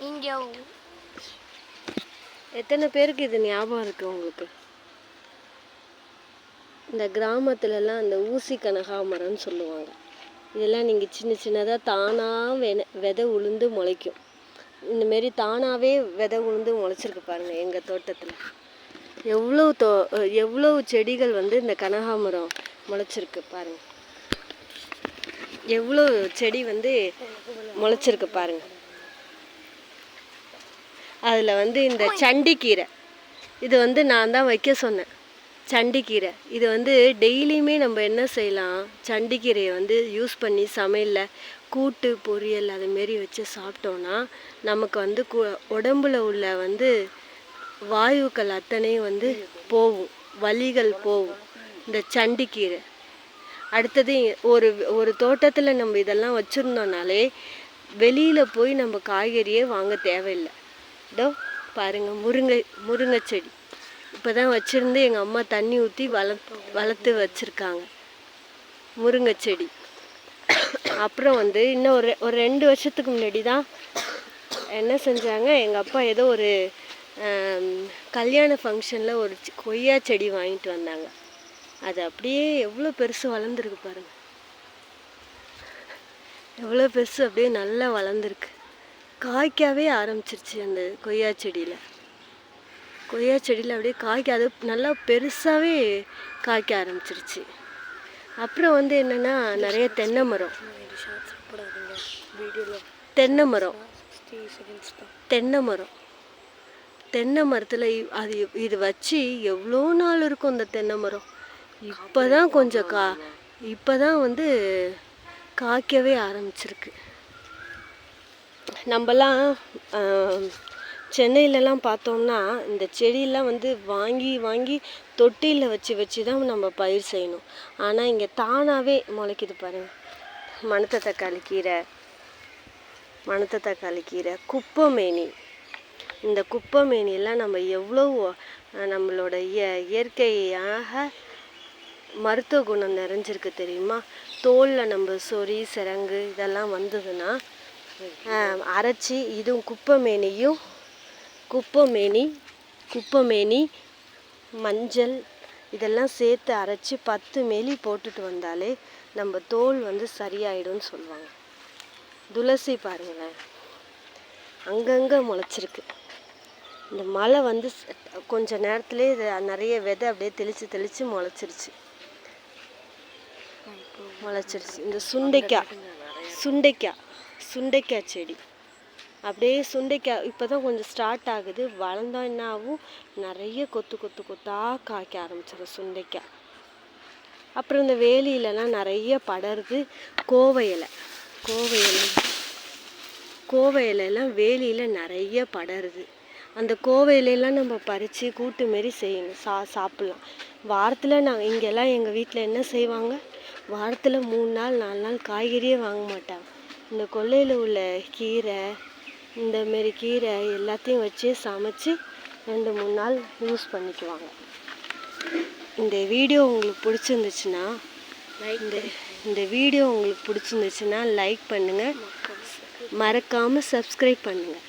இங்கே எத்தனை பேருக்கு இது ஞாபகம் இருக்குது உங்களுக்கு? இந்த கிராமத்துலலாம் அந்த ஊசி கனகாமரம்னு சொல்லுவாங்க. இதெல்லாம் நீங்கள் சின்ன சின்னதாக தானாக விதை உளுந்து முளைக்கும். இந்தமாரி தானாகவே விதை உளுந்து முளைச்சிருக்கு பாருங்கள் எங்கள் தோட்டத்தில். எவ்வளோ செடிகள் வந்து இந்த கனகாமரம் முளைச்சிருக்கு பாருங்கள். எவ்வளோ செடி வந்து முளைச்சிருக்கு பாருங்கள். அதில் வந்து இந்த சண்டிக்கீரை, இது வந்து நான் தான் வைக்க சொன்னேன். சண்டிக்கீரை இது வந்து டெய்லியுமே நம்ம என்ன செய்யலாம், சண்டிக்கீரையை வந்து யூஸ் பண்ணி சமையலில் கூட்டு பொரியல் அதுமாரி வச்சு சாப்பிட்டோன்னா நமக்கு வந்து உடம்புல உள்ள வந்து வாயுக்கள் அத்தனையும் வந்து போகும், வலிகள் போகும் இந்த சண்டிக்கீரை. அடுத்தது ஒரு தோட்டத்தில் நம்ம இதெல்லாம் வச்சுருந்தோம்னாலே வெளியில் போய் நம்ம காய்கறியே வாங்க தேவையில்லை. இதோ பாருங்கள், முருங்கை செடி இப்போ தான் வச்சுருந்து எங்கள் அம்மா தண்ணி ஊற்றி வளர்த்து வச்சுருக்காங்க முருங்கை செடி. அப்புறம் வந்து இன்னும் ஒரு 2 வருஷத்துக்கு முன்னாடி தான் என்ன செஞ்சாங்க, எங்கள் அப்பா ஏதோ ஒரு கல்யாண ஃபங்க்ஷனில் ஒரு கொய்யா செடி வாங்கிட்டு வந்தாங்க. அது அப்படியே எவ்வளோ பெருசு வளர்ந்துருக்கு பாருங்கள், எவ்வளோ பெருசு அப்படியே நல்லா வளர்ந்துருக்கு. காய்க்கவே ஆரம்பிச்சிருச்சு அந்த கொய்யா செடியில் அப்படியே அது நல்லா பெருசாகவே காய்க்க ஆரம்பிச்சிருச்சு. அப்புறம் வந்து என்னென்னா நிறைய தென்னை மரத்தில் இது வச்சு எவ்வளோ நாள் இருக்கும் அந்த தென்னை மரம். இப்போ தான் கொஞ்சம் இப்போ தான் வந்து காய்க்கவே ஆரம்பிச்சிருக்கு. நம்மலாம் சென்னையிலலாம் பார்த்தோம்னா இந்த செடியெல்லாம் வந்து வாங்கி தொட்டியில் வச்சு தான் நம்ம பயிர் செய்யணும். ஆனால் இங்கே தானாகவே முளைக்குது பாருங்கள். மணத்த தக்காளி கீரை, குப்பைமேனி. இந்த குப்பைமேனியெல்லாம் நம்ம எவ்வளோ நம்மளோட இயற்கையாக மருத்துவ குணம் நிறைஞ்சிருக்கு தெரியுமா? தோலில் நம்ம சொறி சிரங்கு இதெல்லாம் வந்ததுன்னா அரைச்சி, இதுவும் குப்பைமேனி மஞ்சள் இதெல்லாம் சேர்த்து அரைச்சி 10 மில்லி போட்டுட்டு வந்தாலே நம்ம தோல் வந்து சரியாயிடும்னு சொல்லுவாங்க. துளசி பாருங்களேன், அங்கங்கே முளைச்சிருக்கு. இந்த மழை வந்து கொஞ்ச நேரத்துலேயே நிறைய விதை அப்படியே தெளித்து முளைச்சிருச்சு. இந்த சுண்டைக்காய் செடி அப்படியே இப்போ தான் கொஞ்சம் ஸ்டார்ட் ஆகுது. வளர்ந்தா என்ன ஆகும், நிறைய கொத்தாக காய்க்க ஆரம்பிச்சிடும் சுண்டைக்காய். அப்புறம் இந்த வேலியிலலாம் நிறைய படருது கோவை இலைலாம் வேலியில் நிறைய படருது. அந்த கோவை இலையெல்லாம் நம்ம பறித்து கூட்டு மாரி செய்யணும், சாப்பிட்லாம். வாரத்தில் இங்கெல்லாம் எங்கள் வீட்டில் என்ன செய்வாங்க, வாரத்தில் 3 நாள் 4 நாள் காய்கறியே வாங்க மாட்டாங்க. இந்த கொல்லையில் உள்ள கீரை, இந்தமாரி கீரை எல்லாத்தையும் வச்சு சமைச்சு 2-3 நாள் யூஸ் பண்ணிக்குவாங்க. இந்த வீடியோ உங்களுக்கு பிடிச்சிருந்துச்சுன்னா லைக் பண்ணுங்கள், மறக்காமல் சப்ஸ்கிரைப் பண்ணுங்கள்.